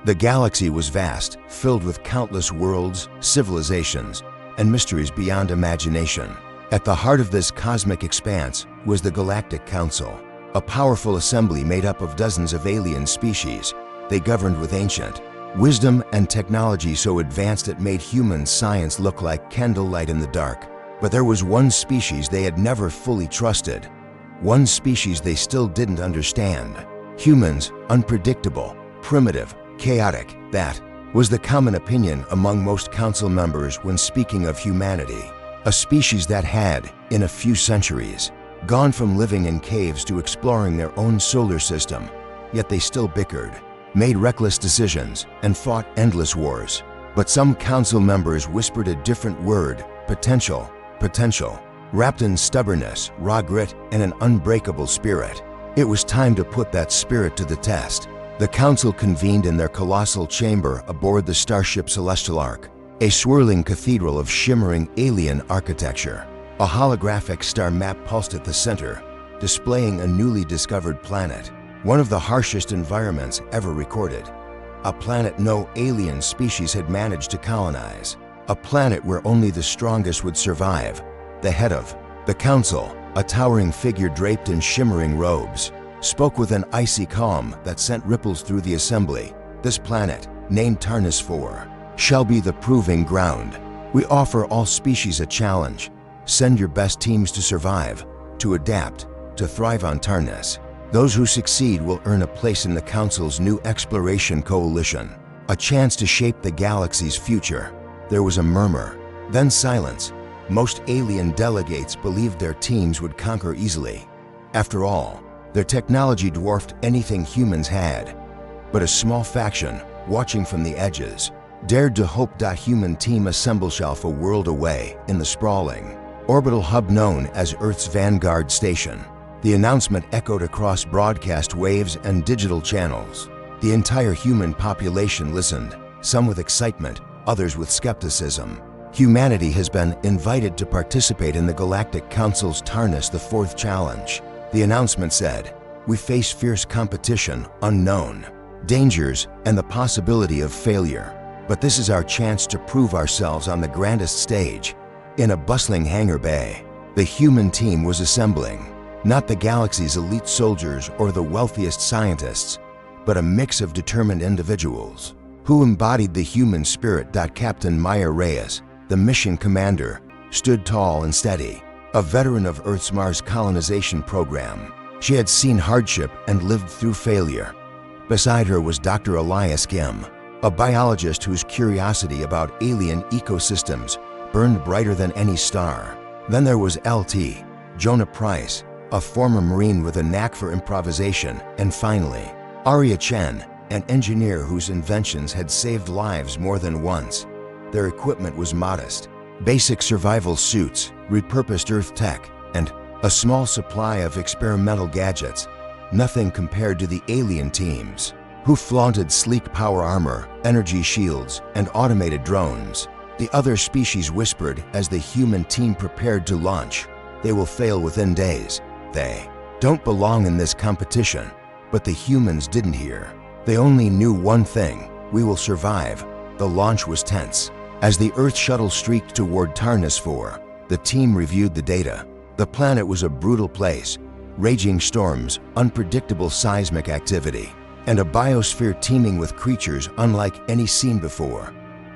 The galaxy was vast, filled with countless worlds, civilizations, and mysteries beyond imagination. At the heart of this cosmic expanse was the Galactic Council, a powerful assembly made up of dozens of alien species. They governed with ancient wisdom and technology so advanced it made human science look like candlelight in the dark. But there was one species they had never fully trusted, one species they still didn't understand. Humans, unpredictable, primitive, chaotic. That was the common opinion among most council members when speaking of humanity. A species that had, in a few centuries, gone from living in caves to exploring their own solar system. Yet they still bickered, made reckless decisions, and fought endless wars. But some council members whispered a different word: potential. Potential, wrapped in stubbornness, raw grit, and an unbreakable spirit. It was time to put that spirit to the test. The council convened in their colossal chamber aboard the starship Celestial Ark, a swirling cathedral of shimmering alien architecture. A holographic star map pulsed at the center, displaying a newly discovered planet, one of the harshest environments ever recorded. A planet no alien species had managed to colonize. A planet where only the strongest would survive. The head of the council, a towering figure draped in shimmering robes, spoke with an icy calm that sent ripples through the assembly. This planet, named Tarnus IV, shall be the proving ground. We offer all species a challenge. Send your best teams to survive, to adapt, to thrive on Tarnus. Those who succeed will earn a place in the council's new exploration coalition, a chance to shape the galaxy's future. There was a murmur, then silence. Most alien delegates believed their teams would conquer easily. After all, their technology dwarfed anything humans had. But a small faction, watching from the edges, dared to hope. Human team assemble shelf a world away in the sprawling orbital hub known as Earth's Vanguard Station. The announcement echoed across broadcast waves and digital channels. The entire human population listened, some with excitement, others with skepticism. Humanity has been invited to participate in the Galactic Council's Tarnus IV challenge. The announcement said, "We face fierce competition, unknown dangers, and the possibility of failure. But this is our chance to prove ourselves on the grandest stage." In a bustling hangar bay, the human team was assembling. Not the galaxy's elite soldiers or the wealthiest scientists, but a mix of determined individuals who embodied the human spirit. Captain Maya Reyes, the mission commander, stood tall and steady, a veteran of Earth's Mars colonization program. She had seen hardship and lived through failure. Beside her was Dr. Elias Kim, a biologist whose curiosity about alien ecosystems burned brighter than any star. Then there was LT, Jonah Price, a former Marine with a knack for improvisation. And finally, Arya Chen, an engineer whose inventions had saved lives more than once. Their equipment was modest: basic survival suits, repurposed Earth tech, and a small supply of experimental gadgets. Nothing compared to the alien teams, who flaunted sleek power armor, energy shields, and automated drones. The other species whispered as the human team prepared to launch, "They will fail within days. They don't belong in this competition." But the humans didn't hear. They only knew one thing: we will survive. The launch was tense. As the Earth shuttle streaked toward Tarnus IV, the team reviewed the data. The planet was a brutal place: raging storms, unpredictable seismic activity, and a biosphere teeming with creatures unlike any seen before.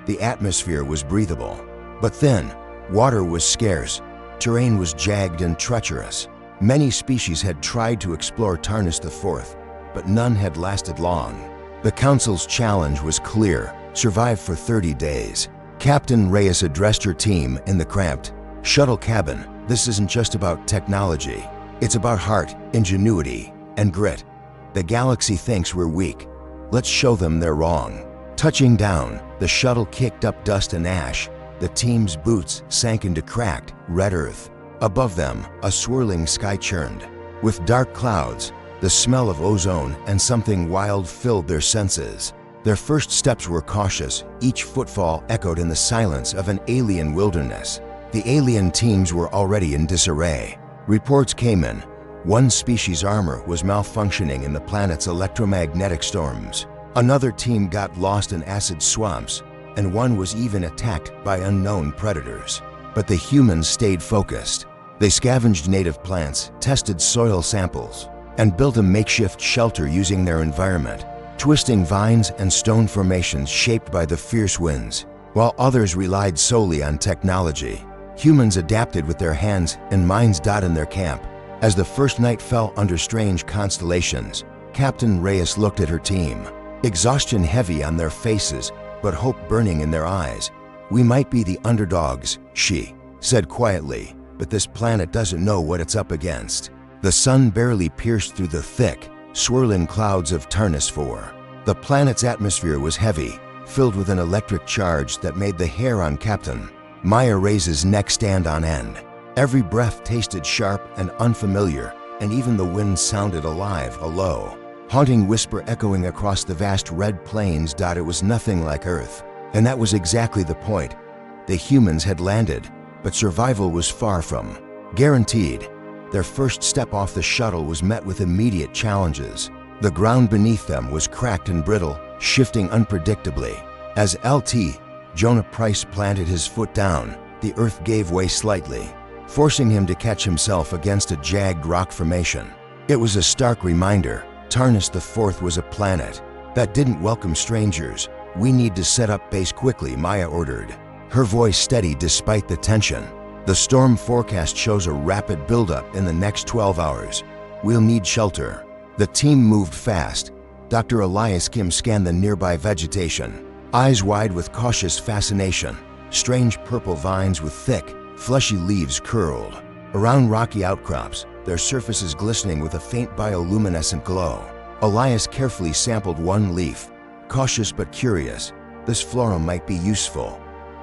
The atmosphere was breathable, but thin. Water was scarce. Terrain was jagged and treacherous. Many species had tried to explore Tarnus IV, but none had lasted long. The Council's challenge was clear: survive for 30 days. Captain Reyes addressed her team in the cramped shuttle cabin. "This isn't just about technology. It's about heart, ingenuity, and grit. The galaxy thinks we're weak. Let's show them they're wrong." Touching down, the shuttle kicked up dust and ash. The team's boots sank into cracked, red earth. Above them, a swirling sky churned with dark clouds. The smell of ozone and something wild filled their senses. Their first steps were cautious. Each footfall echoed in the silence of an alien wilderness. The alien teams were already in disarray. Reports came in. One species' armor was malfunctioning in the planet's electromagnetic storms. Another team got lost in acid swamps, and one was even attacked by unknown predators. But the humans stayed focused. They scavenged native plants, tested soil samples, and built a makeshift shelter using their environment, twisting vines and stone formations shaped by the fierce winds. While others relied solely on technology, humans adapted with their hands and minds. In their camp, as the first night fell under strange constellations, Captain Reyes looked at her team, exhaustion heavy on their faces, but hope burning in their eyes. "We might be the underdogs," she said quietly, "but this planet doesn't know what it's up against." The sun barely pierced through the thick, swirling clouds of Tarnus IV. The planet's atmosphere was heavy, filled with an electric charge that made the hair on Captain Maya Reyes' neck stand on end. Every breath tasted sharp and unfamiliar, and even the wind sounded alive, a low, haunting whisper echoing across the vast red plains. It was nothing like Earth, and that was exactly the point. The humans had landed, but survival was far from guaranteed. Their first step off the shuttle was met with immediate challenges. The ground beneath them was cracked and brittle, shifting unpredictably. As LT Jonah Price planted his foot down, the earth gave way slightly, forcing him to catch himself against a jagged rock formation. It was a stark reminder. Tarnus IV was a planet that didn't welcome strangers. "We need to set up base quickly," Maya ordered, her voice steady despite the tension. "The storm forecast shows a rapid buildup in the next 12 hours. We'll need shelter." The team moved fast. Dr. Elias Kim scanned the nearby vegetation, eyes wide with cautious fascination. Strange purple vines with thick, fleshy leaves curled around rocky outcrops, their surfaces glistening with a faint bioluminescent glow. Elias carefully sampled one leaf, cautious but curious. "This flora might be useful,"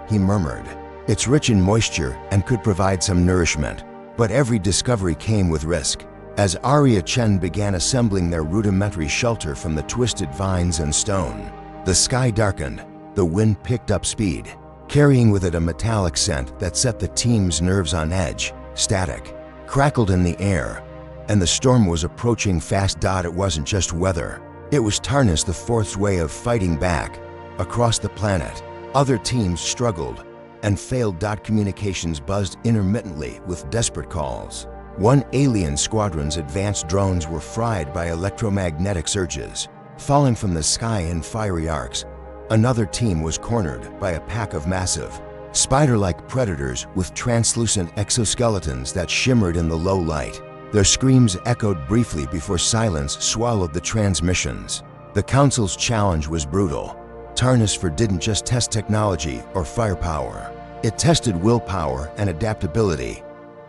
he murmured. "It's rich in moisture and could provide some nourishment." But every discovery came with risk. As Arya Chen began assembling their rudimentary shelter from the twisted vines and stone, the sky darkened, the wind picked up speed, carrying with it a metallic scent that set the team's nerves on edge. Static crackled in the air, and the storm was approaching fast. It wasn't just weather. It was Tarnus IV's way of fighting back. Across the planet, other teams struggled and failed. Communications buzzed intermittently with desperate calls. One alien squadron's advanced drones were fried by electromagnetic surges, falling from the sky in fiery arcs. Another team was cornered by a pack of massive, spider-like predators with translucent exoskeletons that shimmered in the low light. Their screams echoed briefly before silence swallowed the transmissions. The Council's challenge was brutal. Tarnus IV didn't just test technology or firepower. It tested willpower and adaptability.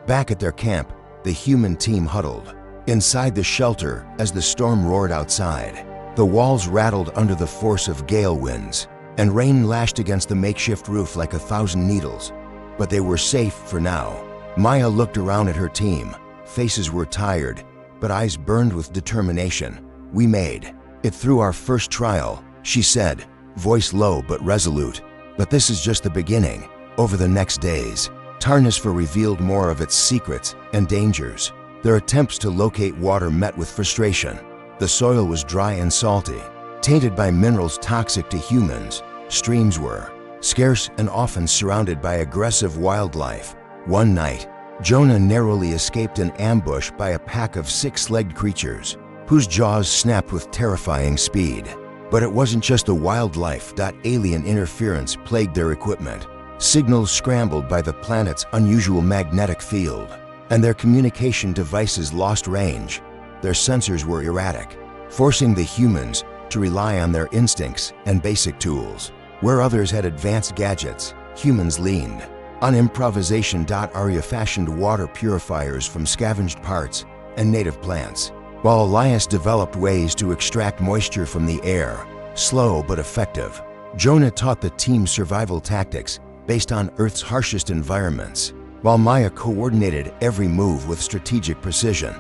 Back at their camp, the human team huddled inside the shelter as the storm roared outside. The walls rattled under the force of gale winds, and rain lashed against the makeshift roof like 1,000 needles. But they were safe for now. Maya looked around at her team. Faces were tired, but eyes burned with determination. "We made it through our first trial," she said, voice low but resolute. "But this is just the beginning." Over the next days, Tarnus IV revealed more of its secrets and dangers. Their attempts to locate water met with frustration. The soil was dry and salty, tainted by minerals toxic to humans. Streams were scarce and often surrounded by aggressive wildlife. One night, Jonah narrowly escaped an ambush by a pack of 6-legged creatures, whose jaws snapped with terrifying speed. But it wasn't just the wildlife. Alien interference plagued their equipment. Signals scrambled by the planet's unusual magnetic field, and their communication devices lost range. Their sensors were erratic, forcing the humans to rely on their instincts and basic tools. Where others had advanced gadgets, humans leaned on improvisation. Arya fashioned water purifiers from scavenged parts and native plants, while Elias developed ways to extract moisture from the air, slow but effective. Jonah taught the team survival tactics based on Earth's harshest environments, while Maya coordinated every move with strategic precision.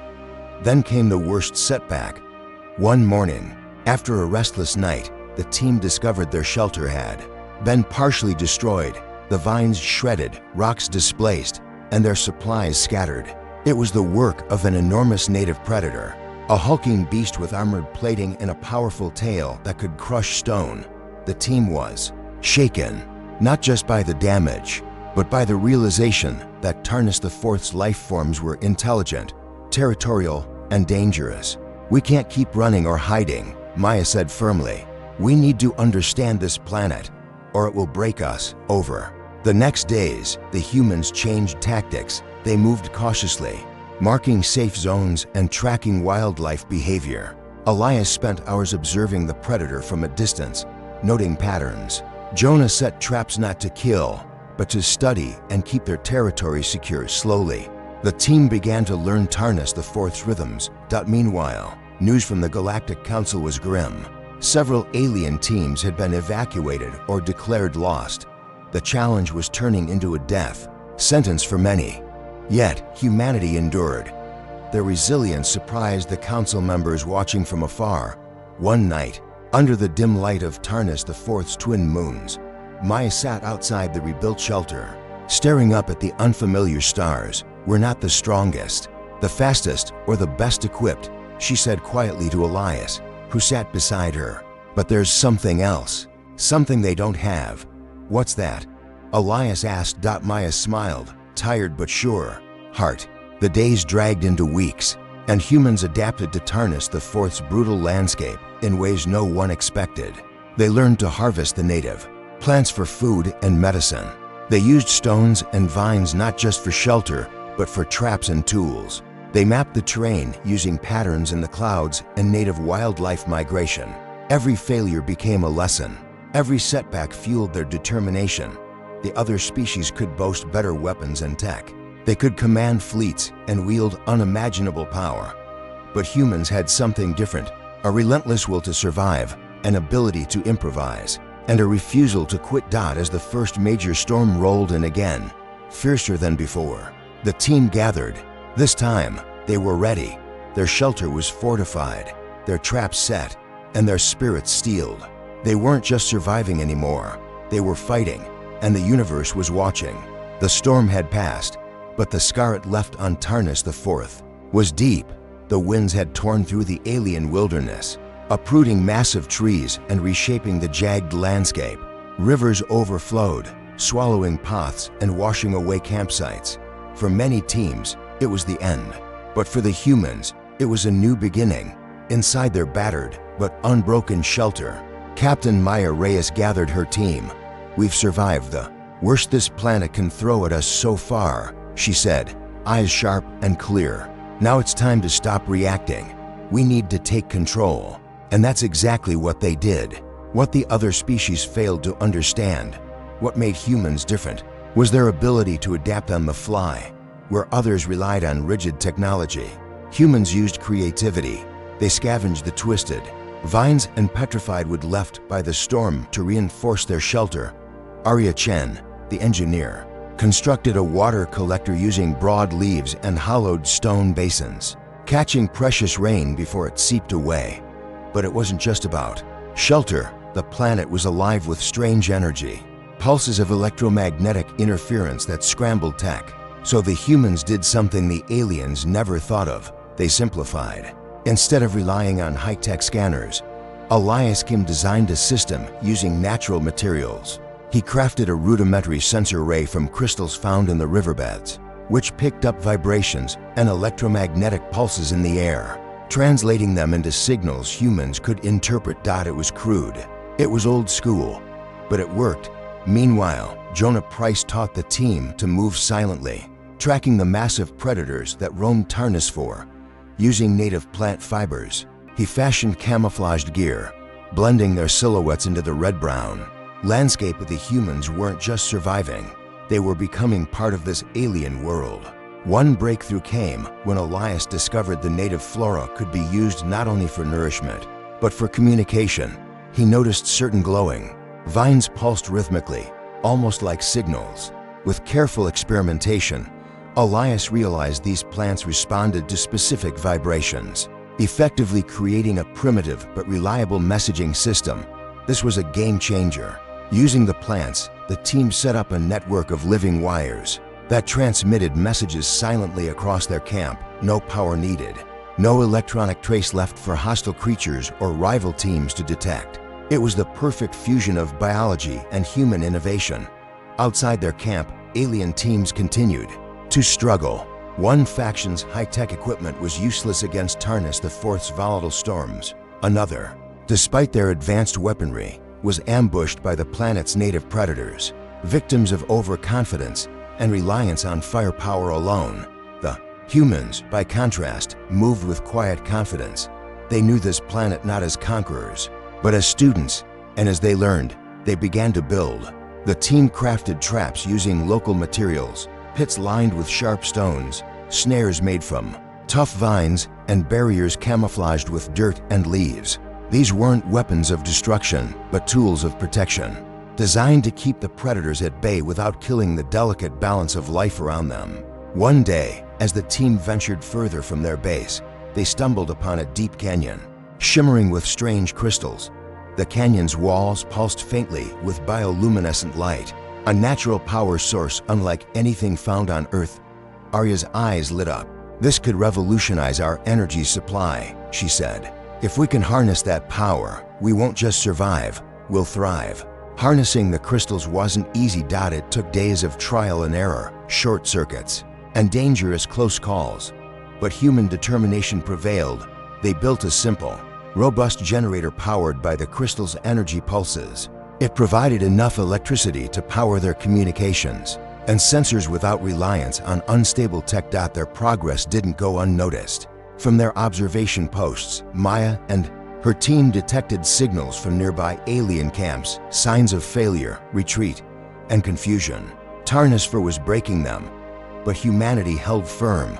Then came the worst setback. One morning, after a restless night, the team discovered their shelter had been partially destroyed, the vines shredded, rocks displaced, and their supplies scattered. It was the work of an enormous native predator. a hulking beast with armored plating and a powerful tail that could crush stone. The team was shaken, not just by the damage, but by the realization that Tarnus IV's life forms were intelligent, territorial, and dangerous. "We can't keep running or hiding," Maya said firmly. "We need to understand this planet, or it will break us over." The next days, the humans changed tactics. They moved cautiously, marking safe zones and tracking wildlife behavior. Elias spent hours observing the predator from a distance, noting patterns. Jonah set traps not to kill, but to study and keep their territory secure slowly. The team began to learn Tarnus IV's rhythms. Meanwhile, news from the Galactic Council was grim. Several alien teams had been evacuated or declared lost. The challenge was turning into a death sentence for many. Yet, humanity endured. Their resilience surprised the council members watching from afar. One night, under the dim light of Tarnus IV's twin moons, Maya sat outside the rebuilt shelter, staring up at the unfamiliar stars. "We're not the strongest, the fastest, or the best equipped," she said quietly to Elias, who sat beside her. "But there's something else, something they don't have." "What's that?" Elias asked. Maya smiled, tired but sure. "Heart." The days dragged into weeks, and humans adapted to Tarnus IV's brutal landscape in ways no one expected. They learned to harvest the native plants for food and medicine. They used stones and vines not just for shelter, but for traps and tools. They mapped the terrain using patterns in the clouds and native wildlife migration. Every failure became a lesson. Every setback fueled their determination. The other species could boast better weapons and tech. They could command fleets and wield unimaginable power. But humans had something different: a relentless will to survive, an ability to improvise, and a refusal to quit. As the first major storm rolled in again, fiercer than before, the team gathered. This time, they were ready. Their shelter was fortified, their traps set, and their spirits steeled. They weren't just surviving anymore, they were fighting, and the universe was watching. The storm had passed, but the scar it left on Tarnus IV was deep. The winds had torn through the alien wilderness, uprooting massive trees and reshaping the jagged landscape. Rivers overflowed, swallowing paths and washing away campsites. For many teams, it was the end. But for the humans, it was a new beginning. Inside their battered but unbroken shelter, Captain Maya Reyes gathered her team. "We've survived the worst this planet can throw at us so far," she said, eyes sharp and clear. "Now it's time to stop reacting. We need to take control." And that's exactly what they did. What the other species failed to understand, what made humans different, was their ability to adapt on the fly. Where others relied on rigid technology, humans used creativity. They scavenged the twisted vines and petrified wood left by the storm to reinforce their shelter. Arya Chen, the engineer, constructed a water collector using broad leaves and hollowed stone basins, catching precious rain before it seeped away. But it wasn't just about shelter. The planet was alive with strange energy, pulses of electromagnetic interference that scrambled tech. So the humans did something the aliens never thought of. They simplified. Instead of relying on high-tech scanners, Elias Kim designed a system using natural materials. He crafted a rudimentary sensor array from crystals found in the riverbeds, which picked up vibrations and electromagnetic pulses in the air, translating them into signals humans could interpret. It was crude. It was old school, but it worked. Meanwhile, Jonah Price taught the team to move silently, tracking the massive predators that roamed Tarnus IV. Using native plant fibers, he fashioned camouflaged gear, blending their silhouettes into the red-brown landscape. Of the humans weren't just surviving, they were becoming part of this alien world. One breakthrough came when Elias discovered the native flora could be used not only for nourishment, but for communication. He noticed certain glowing vines pulsed rhythmically, almost like signals. With careful experimentation, Elias realized these plants responded to specific vibrations, effectively creating a primitive but reliable messaging system. This was a game changer. Using the plants, the team set up a network of living wires that transmitted messages silently across their camp. No power needed, No electronic trace left for hostile creatures or rival teams to detect. It was the perfect fusion of biology and human innovation. Outside their camp, alien teams continued to struggle. One faction's high-tech equipment was useless against Tarnus IV's volatile storms. Another, despite their advanced weaponry, was ambushed by the planet's native predators, victims of overconfidence and reliance on firepower alone. The humans, by contrast, moved with quiet confidence. They knew this planet not as conquerors, but as students, and as they learned, they began to build. The team crafted traps using local materials, pits lined with sharp stones, snares made from tough vines, and barriers camouflaged with dirt and leaves. These weren't weapons of destruction, but tools of protection, designed to keep the predators at bay without killing the delicate balance of life around them. One day, as the team ventured further from their base, they stumbled upon a deep canyon, shimmering with strange crystals. The canyon's walls pulsed faintly with bioluminescent light, a natural power source unlike anything found on Earth. Arya's eyes lit up. "This could revolutionize our energy supply," she said. "If we can harness that power, we won't just survive, we'll thrive." Harnessing the crystals wasn't easy. It took days of trial and error, short circuits, and dangerous close calls. But human determination prevailed. They built a simple, robust generator powered by the crystal's energy pulses. It provided enough electricity to power their communications and sensors without reliance on unstable tech. Their progress didn't go unnoticed. From their observation posts, Maya and her team detected signals from nearby alien camps, signs of failure, retreat, and confusion. Tarnus IV was breaking them, but humanity held firm.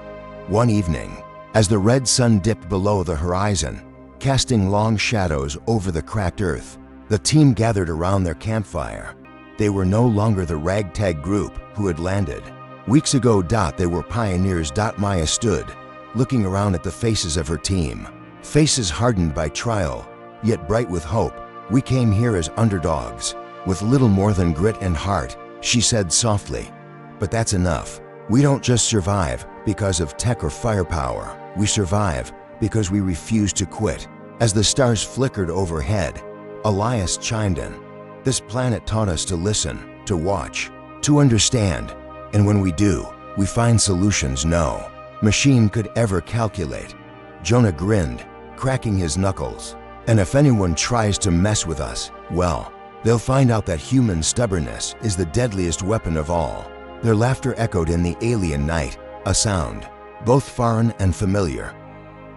One evening, as the red sun dipped below the horizon, casting long shadows over the cracked earth, the team gathered around their campfire. They were no longer the ragtag group who had landed weeks ago. They were pioneers. Maya stood, looking around at the faces of her team. Faces hardened by trial, yet bright with hope. "We came here as underdogs, with little more than grit and heart," she said softly. "But that's enough. We don't just survive because of tech or firepower. We survive because we refuse to quit." As the stars flickered overhead, Elias chimed in. "This planet taught us to listen, to watch, to understand, and when we do, we find solutions no machine could ever calculate." Jonah grinned, cracking his knuckles. "And if anyone tries to mess with us, well, they'll find out that human stubbornness is the deadliest weapon of all." Their laughter echoed in the alien night, a sound both foreign and familiar.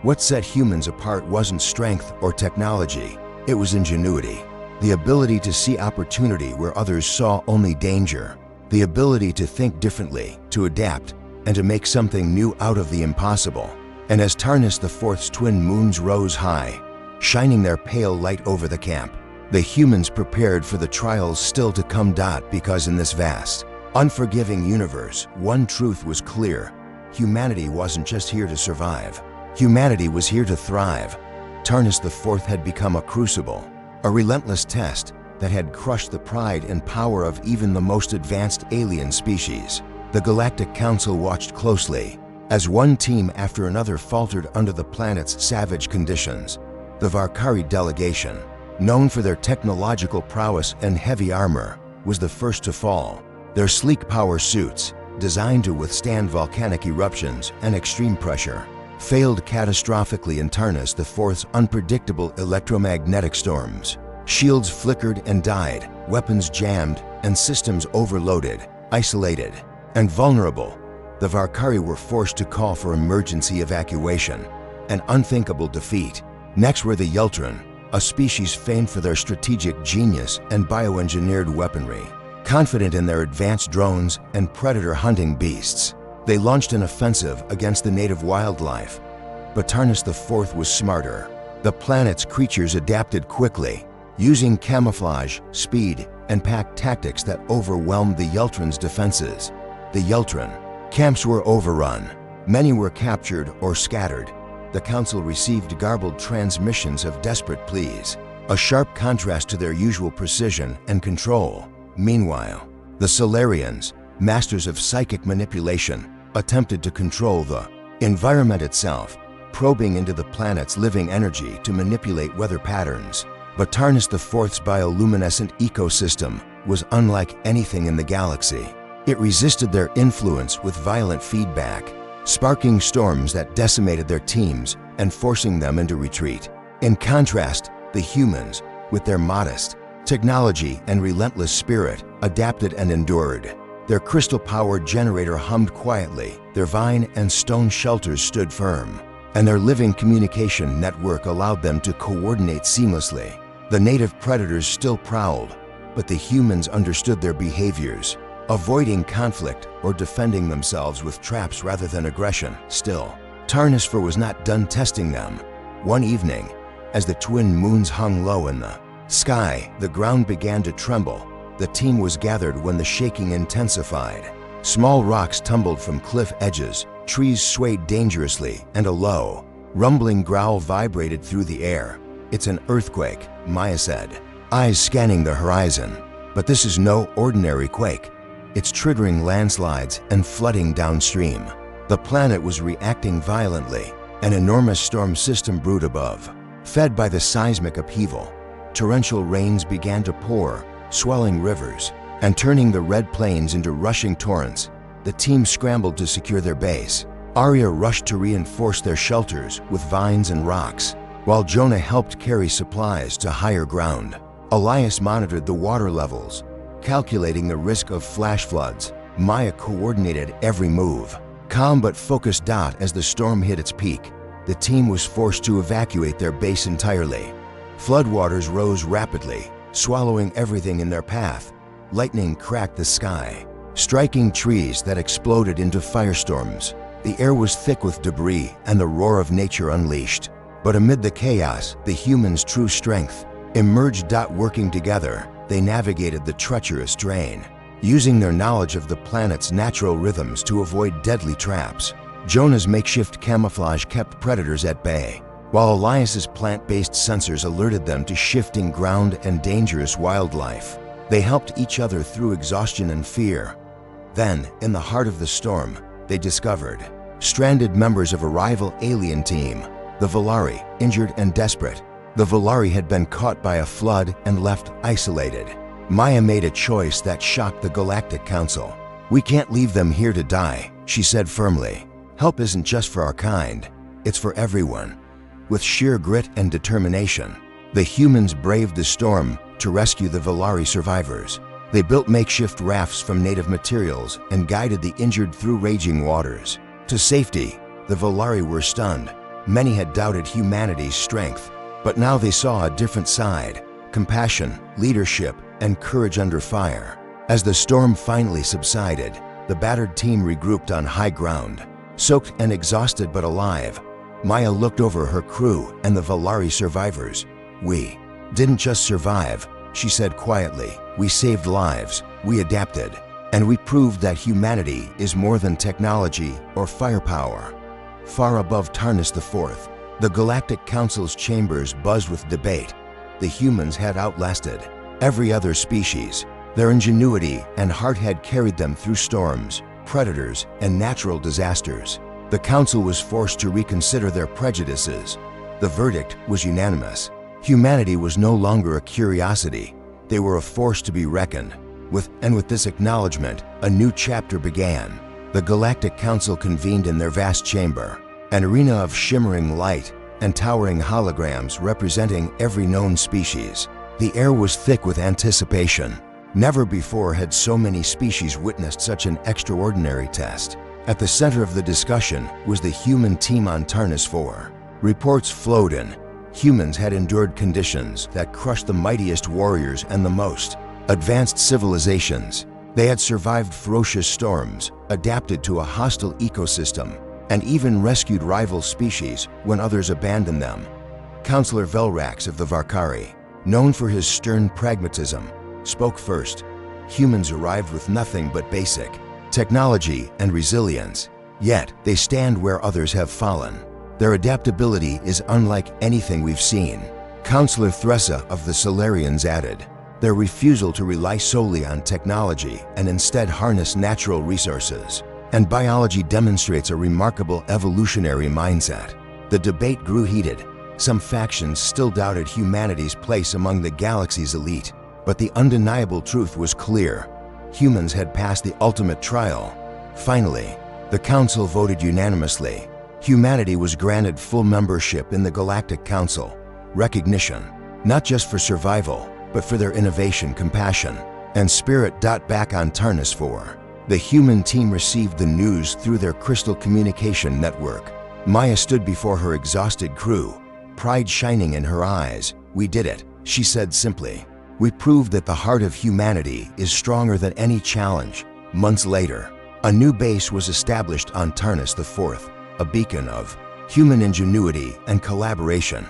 What set humans apart wasn't strength or technology, it was ingenuity. The ability to see opportunity where others saw only danger. The ability to think differently, to adapt, and to make something new out of the impossible. And as Tarnus IV's twin moons rose high, shining their pale light over the camp, the humans prepared for the trials still to come. Because in this vast, unforgiving universe, one truth was clear. Humanity wasn't just here to survive. Humanity was here to thrive. Tarnus IV had become a crucible, a relentless test that had crushed the pride and power of even the most advanced alien species. The Galactic Council watched closely as one team after another faltered under the planet's savage conditions. The Varkari delegation, known for their technological prowess and heavy armor, was the first to fall. Their sleek power suits, designed to withstand volcanic eruptions and extreme pressure, failed catastrophically in Tarnus IV's unpredictable electromagnetic storms. Shields flickered and died, weapons jammed, and systems overloaded. Isolated and vulnerable, the Varkari were forced to call for emergency evacuation, an unthinkable defeat. Next were the Yeltran, a species famed for their strategic genius and bioengineered weaponry. Confident in their advanced drones and predator-hunting beasts, they launched an offensive against the native wildlife. But Tarnus IV was smarter. The planet's creatures adapted quickly, using camouflage, speed, and pack tactics that overwhelmed the Yeltran's defenses. The Yeltran camps were overrun. Many were captured or scattered. The Council received garbled transmissions of desperate pleas, a sharp contrast to their usual precision and control. Meanwhile, the Solarians, masters of psychic manipulation, attempted to control the environment itself. probing into the planet's living energy to manipulate weather patterns. But Tarnus IV's bioluminescent ecosystem was unlike anything in the galaxy. It resisted their influence with violent feedback, sparking storms that decimated their teams and forcing them into retreat. In contrast, the humans, with their modest technology and relentless spirit, adapted and endured. Their crystal-powered generator hummed quietly, their vine and stone shelters stood firm, and their living communication network allowed them to coordinate seamlessly. The native predators still prowled, but the humans understood their behaviors, avoiding conflict or defending themselves with traps rather than aggression. Still, Tarnus IV was not done testing them. One evening, as the twin moons hung low in the sky, the ground began to tremble. The team was gathered when the shaking intensified. Small rocks tumbled from cliff edges, trees swayed dangerously, and a low, rumbling growl vibrated through the air. "It's an earthquake," Maya said, eyes scanning the horizon. "But this is no ordinary quake. It's triggering landslides and flooding downstream." The planet was reacting violently. An enormous storm system brewed above. Fed by the seismic upheaval, torrential rains began to pour, swelling rivers and turning the red plains into rushing torrents. The team scrambled to secure their base. Arya rushed to reinforce their shelters with vines and rocks, while Jonah helped carry supplies to higher ground. Elias monitored the water levels, calculating the risk of flash floods. Maya coordinated every move. Calm but focused. As the storm hit its peak, the team was forced to evacuate their base entirely. Floodwaters rose rapidly, swallowing everything in their path. Lightning cracked the sky, striking trees that exploded into firestorms. The air was thick with debris and the roar of nature unleashed. But amid the chaos, the humans' true strength emerged. Working together, they navigated the treacherous terrain, using their knowledge of the planet's natural rhythms to avoid deadly traps. Jonah's makeshift camouflage kept predators at bay, while Elias's plant-based sensors alerted them to shifting ground and dangerous wildlife. They helped each other through exhaustion and fear. Then, in the heart of the storm, they discovered stranded members of a rival alien team, the Volari, injured and desperate. The Volari had been caught by a flood and left isolated. Maya made a choice that shocked the Galactic Council. "We can't leave them here to die," she said firmly. "Help isn't just for our kind, it's for everyone." With sheer grit and determination, the humans braved the storm to rescue the Volari survivors. They built makeshift rafts from native materials and guided the injured through raging waters to safety. The Volari were stunned. Many had doubted humanity's strength, but now they saw a different side: compassion, leadership, and courage under fire. As the storm finally subsided, the battered team regrouped on high ground. Soaked and exhausted but alive, Maya looked over her crew and the Volari survivors. "We didn't just survive," she said quietly. "We saved lives, we adapted, and we proved that humanity is more than technology or firepower." Far above Tarnus IV, the Galactic Council's chambers buzzed with debate. The humans had outlasted every other species. Their ingenuity and heart had carried them through storms, predators, and natural disasters. The Council was forced to reconsider their prejudices. The verdict was unanimous. Humanity was no longer a curiosity. They were a force to be reckoned with. And with this acknowledgement, a new chapter began. The Galactic Council convened in their vast chamber, an arena of shimmering light and towering holograms representing every known species. The air was thick with anticipation. Never before had so many species witnessed such an extraordinary test. At the center of the discussion was the human team on Tarnus IV. Reports flowed in. Humans had endured conditions that crushed the mightiest warriors and the most advanced civilizations. They had survived ferocious storms, adapted to a hostile ecosystem, and even rescued rival species when others abandoned them. Counselor Velrax of the Varkari, known for his stern pragmatism, spoke first. Humans arrived with nothing but basic technology and resilience, yet they stand where others have fallen. Their adaptability is unlike anything we've seen. Counselor Thressa of the Solarians added, their refusal to rely solely on technology and instead harness natural resources and biology demonstrates a remarkable evolutionary mindset. The debate grew heated. Some factions still doubted humanity's place among the galaxy's elite, but the undeniable truth was clear. Humans had passed the ultimate trial. Finally, the Council voted unanimously. Humanity was granted full membership in the Galactic Council, recognition, not just for survival, but for their innovation, compassion, and spirit. Back on Tarnus IV, the human team received the news through their crystal communication network. Maya stood before her exhausted crew, pride shining in her eyes. "We did it," she said simply. "We proved that the heart of humanity is stronger than any challenge." Months later, a new base was established on Tarnus IV, a beacon of human ingenuity and collaboration.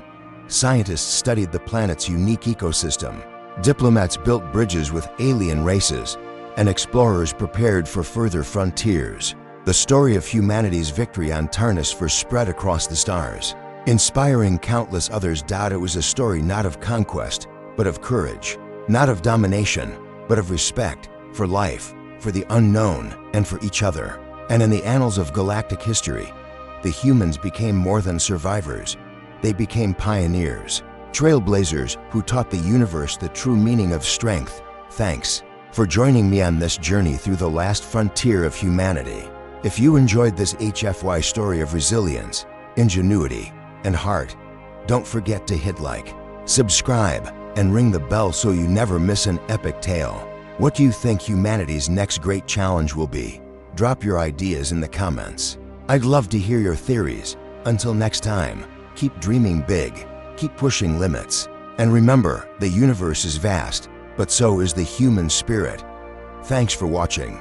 Scientists studied the planet's unique ecosystem, diplomats built bridges with alien races, and explorers prepared for further frontiers. The story of humanity's victory on Tarnus IV spread across the stars, inspiring countless others. It was a story not of conquest, but of courage, not of domination, but of respect for life, for the unknown, and for each other. And in the annals of galactic history, the humans became more than survivors. They became pioneers, trailblazers who taught the universe the true meaning of strength. Thanks for joining me on this journey through the last frontier of humanity. If you enjoyed this HFY story of resilience, ingenuity, and heart, don't forget to hit like, subscribe, and ring the bell so you never miss an epic tale. What do you think humanity's next great challenge will be? Drop your ideas in the comments. I'd love to hear your theories. Until next time, keep dreaming big, keep pushing limits, and remember, the universe is vast, but so is the human spirit. Thanks for watching.